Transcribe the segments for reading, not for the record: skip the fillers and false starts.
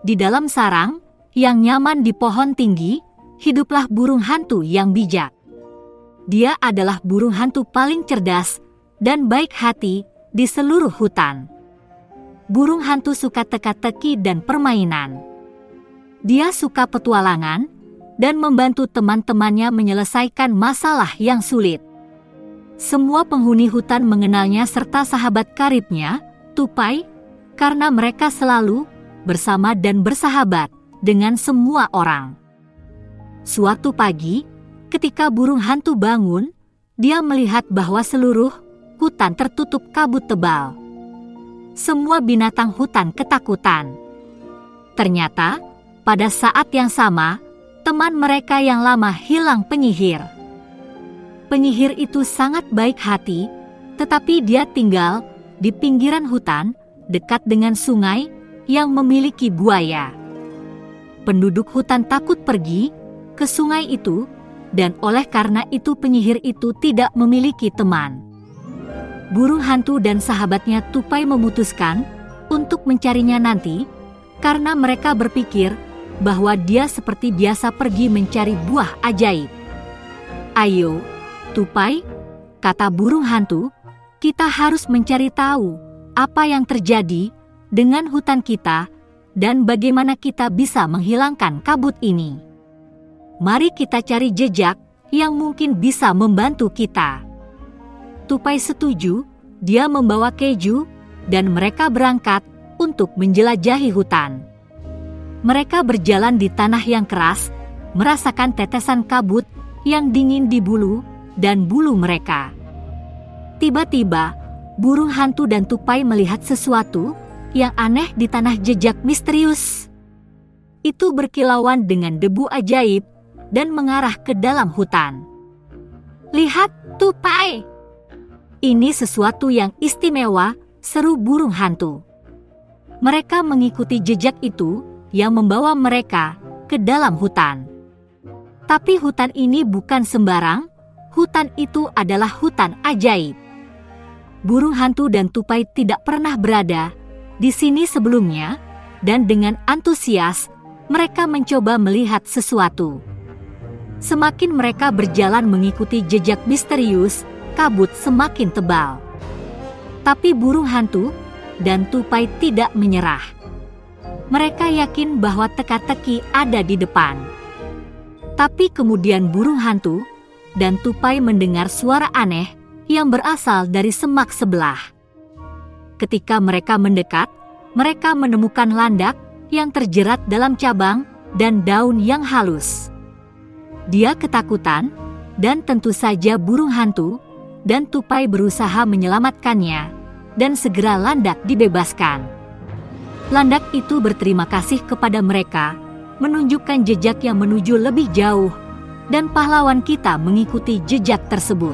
Di dalam sarang yang nyaman di pohon tinggi, hiduplah burung hantu yang bijak. Dia adalah burung hantu paling cerdas dan baik hati di seluruh hutan. Burung hantu suka teka-teki dan permainan. Dia suka petualangan dan membantu teman-temannya menyelesaikan masalah yang sulit. Semua penghuni hutan mengenalnya serta sahabat karibnya, tupai, karena mereka selalu bersama dan bersahabat dengan semua orang. Suatu pagi, ketika burung hantu bangun, dia melihat bahwa seluruh hutan tertutup kabut tebal. Semua binatang hutan ketakutan. Ternyata, pada saat yang sama, teman mereka yang lama hilang penyihir. Penyihir itu sangat baik hati, tetapi dia tinggal di pinggiran hutan, dekat dengan sungai yang memiliki buaya. Penduduk hutan takut pergi ke sungai itu, dan oleh karena itu penyihir itu tidak memiliki teman. Burung hantu dan sahabatnya tupai memutuskan untuk mencarinya nanti, karena mereka berpikir bahwa dia seperti biasa pergi mencari buah ajaib. "Ayo, tupai," kata burung hantu, "kita harus mencari tahu apa yang terjadi dengan hutan kita dan bagaimana kita bisa menghilangkan kabut ini. Mari kita cari jejak yang mungkin bisa membantu kita." Tupai setuju, dia membawa keju, dan mereka berangkat untuk menjelajahi hutan. Mereka berjalan di tanah yang keras, merasakan tetesan kabut yang dingin di bulu dan bulu mereka. Tiba-tiba, burung hantu dan tupai melihat sesuatu yang aneh di tanah jejak misterius. Itu berkilauan dengan debu ajaib dan mengarah ke dalam hutan. "Lihat, tupai! Ini sesuatu yang istimewa," seru burung hantu. Mereka mengikuti jejak itu yang membawa mereka ke dalam hutan. Tapi hutan ini bukan sembarang, hutan itu adalah hutan ajaib. Burung hantu dan tupai tidak pernah berada di sini sebelumnya, dan dengan antusias mereka mencoba melihat sesuatu. Semakin mereka berjalan mengikuti jejak misterius, kabut semakin tebal. Tapi burung hantu dan tupai tidak menyerah. Mereka yakin bahwa teka-teki ada di depan. Tapi kemudian burung hantu dan tupai mendengar suara aneh yang berasal dari semak sebelah. Ketika mereka mendekat, mereka menemukan landak yang terjerat dalam cabang dan daun yang halus. Dia ketakutan, dan tentu saja burung hantu dan tupai berusaha menyelamatkannya, dan segera landak dibebaskan. Landak itu berterima kasih kepada mereka, menunjukkan jejak yang menuju lebih jauh, dan pahlawan kita mengikuti jejak tersebut.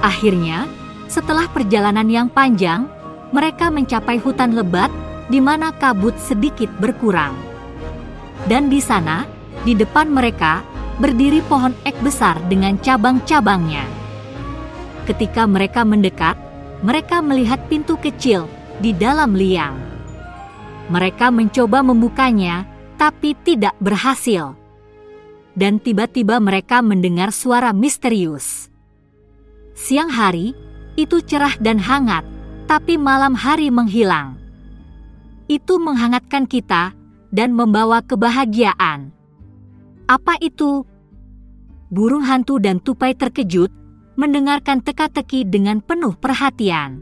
Akhirnya, setelah perjalanan yang panjang, mereka mencapai hutan lebat di mana kabut sedikit berkurang. Dan di sana, di depan mereka, berdiri pohon ek besar dengan cabang-cabangnya. Ketika mereka mendekat, mereka melihat pintu kecil di dalam liang. Mereka mencoba membukanya, tapi tidak berhasil. Dan tiba-tiba mereka mendengar suara misterius. Siang hari, itu cerah dan hangat, tapi malam hari menghilang. Itu menghangatkan kita dan membawa kebahagiaan. Apa itu? Burung hantu dan tupai terkejut mendengarkan teka-teki dengan penuh perhatian.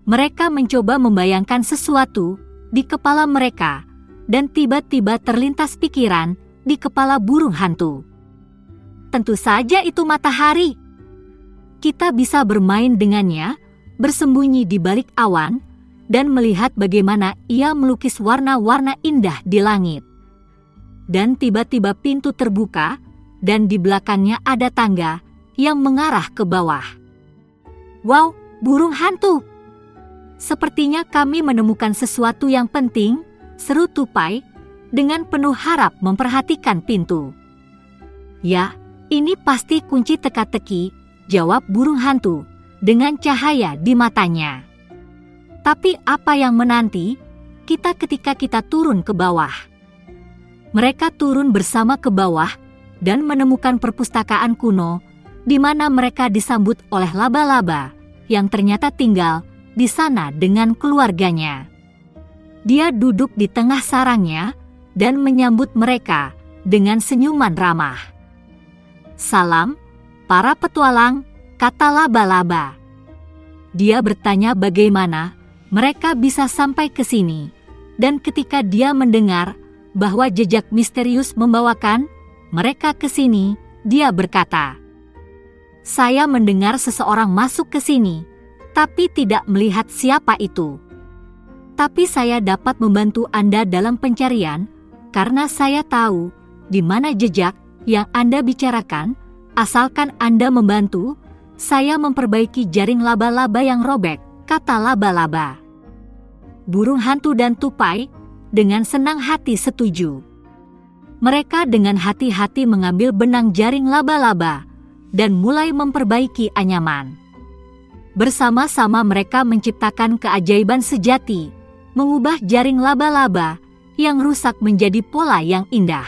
Mereka mencoba membayangkan sesuatu di kepala mereka, dan tiba-tiba terlintas pikiran di kepala burung hantu. Tentu saja itu matahari. Kita bisa bermain dengannya, bersembunyi di balik awan, dan melihat bagaimana ia melukis warna-warna indah di langit. Dan tiba-tiba pintu terbuka, dan di belakangnya ada tangga yang mengarah ke bawah. "Wow, burung hantu! Sepertinya kami menemukan sesuatu yang penting," seru tupai dengan penuh harap memperhatikan pintu. "Ya, ini pasti kunci teka-teki," jawab burung hantu dengan cahaya di matanya. "Tapi apa yang menanti? ketika kita turun ke bawah. Mereka turun bersama ke bawah dan menemukan perpustakaan kuno di mana mereka disambut oleh laba-laba yang ternyata tinggal di sana dengan keluarganya. Dia duduk di tengah sarangnya dan menyambut mereka dengan senyuman ramah. "Salam, para petualang," kata laba-laba. Dia bertanya bagaimana mereka bisa sampai ke sini, dan ketika dia mendengar bahwa jejak misterius membawakan mereka ke sini, dia berkata, "Saya mendengar seseorang masuk ke sini, tapi tidak melihat siapa itu. Tapi saya dapat membantu Anda dalam pencarian karena saya tahu di mana jejak yang Anda bicarakan, asalkan Anda membantu saya memperbaiki jaring laba-laba yang robek," kata laba-laba. Burung hantu dan tupai dengan senang hati setuju. Mereka dengan hati-hati mengambil benang jaring laba-laba dan mulai memperbaiki anyaman. Bersama-sama mereka menciptakan keajaiban sejati, mengubah jaring laba-laba yang rusak menjadi pola yang indah.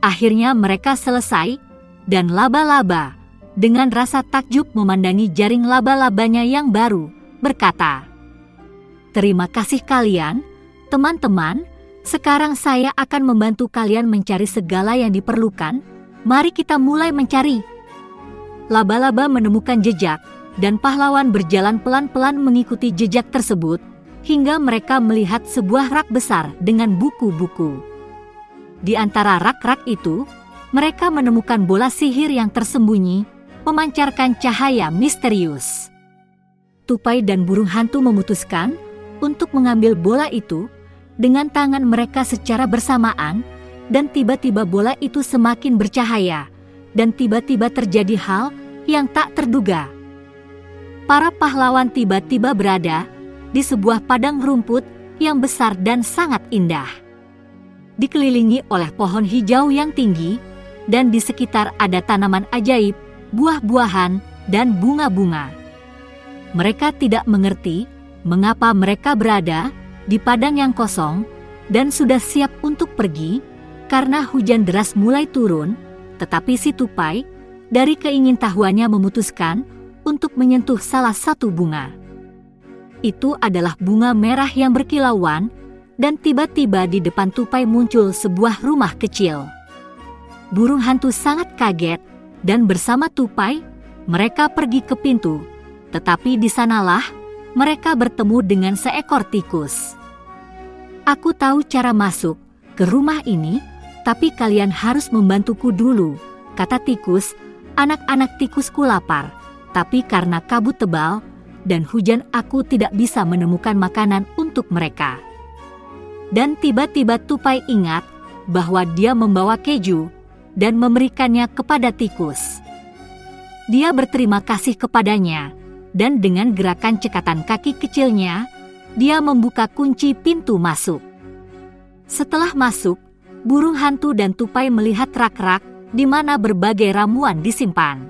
Akhirnya mereka selesai, dan laba-laba dengan rasa takjub memandangi jaring laba-labanya yang baru, berkata, "Terima kasih kalian, teman-teman. Sekarang saya akan membantu kalian mencari segala yang diperlukan. Mari kita mulai mencari." Laba-laba menemukan jejak, dan pahlawan berjalan pelan-pelan mengikuti jejak tersebut, hingga mereka melihat sebuah rak besar dengan buku-buku. Di antara rak-rak itu, mereka menemukan bola sihir yang tersembunyi, memancarkan cahaya misterius. Tupai dan burung hantu memutuskan untuk mengambil bola itu dengan tangan mereka secara bersamaan, dan tiba-tiba bola itu semakin bercahaya, dan tiba-tiba terjadi hal yang tak terduga. Para pahlawan tiba-tiba berada di sebuah padang rumput yang besar dan sangat indah. Dikelilingi oleh pohon hijau yang tinggi, dan di sekitar ada tanaman ajaib, buah-buahan, dan bunga-bunga. Mereka tidak mengerti mengapa mereka berada di padang yang kosong dan sudah siap untuk pergi karena hujan deras mulai turun, tetapi si tupai dari keingintahuannya memutuskan untuk menyentuh salah satu bunga. Itu adalah bunga merah yang berkilauan, dan tiba-tiba di depan tupai muncul sebuah rumah kecil. Burung hantu sangat kaget, dan bersama tupai, mereka pergi ke pintu, tetapi di sanalah mereka bertemu dengan seekor tikus. "Aku tahu cara masuk ke rumah ini, tapi kalian harus membantuku dulu," kata tikus. "Anak-anak tikusku lapar, tapi karena kabut tebal dan hujan aku tidak bisa menemukan makanan untuk mereka." Dan tiba-tiba tupai ingat bahwa dia membawa keju dan memberikannya kepada tikus. Dia berterima kasih kepadanya, dan dengan gerakan cekatan kaki kecilnya, dia membuka kunci pintu masuk. Setelah masuk, burung hantu dan tupai melihat rak-rak di mana berbagai ramuan disimpan.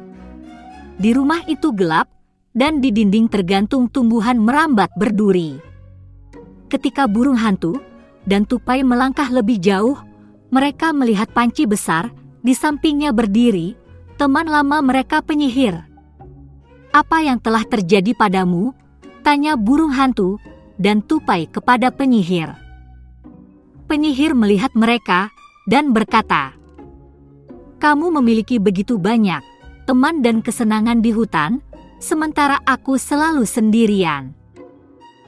Di rumah itu gelap, dan di dinding tergantung tumbuhan merambat berduri. Ketika burung hantu dan tupai melangkah lebih jauh, mereka melihat panci besar di sampingnya berdiri, teman lama mereka penyihir. "Apa yang telah terjadi padamu?" tanya burung hantu dan tupai kepada penyihir. Penyihir melihat mereka dan berkata, "Kamu memiliki begitu banyak teman dan kesenangan di hutan, sementara aku selalu sendirian.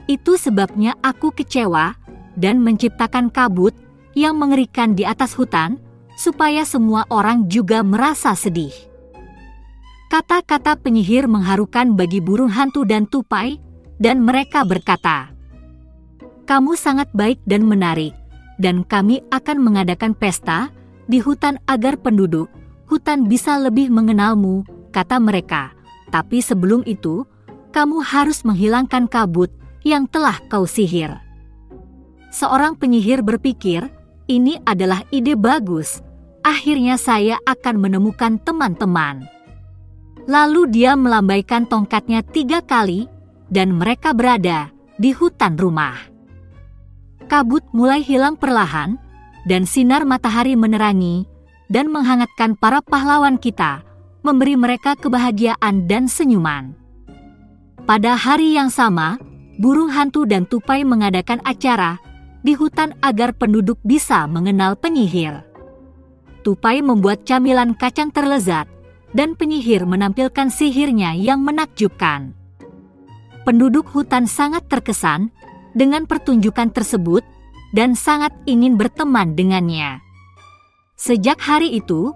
Itu sebabnya aku kecewa dan menciptakan kabut yang mengerikan di atas hutan, supaya semua orang juga merasa sedih." Kata-kata penyihir mengharukan bagi burung hantu dan tupai, dan mereka berkata, "Kamu sangat baik dan menarik, dan kami akan mengadakan pesta di hutan agar penduduk hutan bisa lebih mengenalmu," kata mereka. "Tapi sebelum itu, kamu harus menghilangkan kabut yang telah kau sihir." Seorang penyihir berpikir, ini adalah ide bagus. Akhirnya saya akan menemukan teman-teman. Lalu dia melambaikan tongkatnya 3 kali, dan mereka berada di hutan rumah. kabut mulai hilang perlahan, dan sinar matahari menerangi dan menghangatkan para pahlawan kita, memberi mereka kebahagiaan dan senyuman. Pada hari yang sama, burung hantu dan tupai mengadakan acara di hutan agar penduduk bisa mengenal penyihir. Tupai membuat camilan kacang terlezat, dan penyihir menampilkan sihirnya yang menakjubkan. Penduduk hutan sangat terkesan dengan pertunjukan tersebut dan sangat ingin berteman dengannya. Sejak hari itu,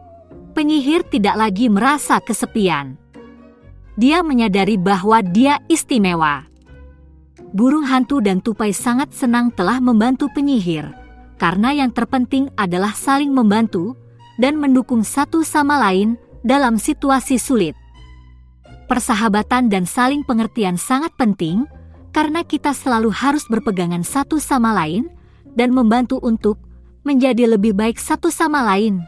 penyihir tidak lagi merasa kesepian. Dia menyadari bahwa dia istimewa. Burung hantu dan tupai sangat senang telah membantu penyihir, karena yang terpenting adalah saling membantu dan mendukung satu sama lain dalam situasi sulit. Persahabatan dan saling pengertian sangat penting, karena kita selalu harus berpegangan satu sama lain dan membantu untuk menjadi lebih baik satu sama lain.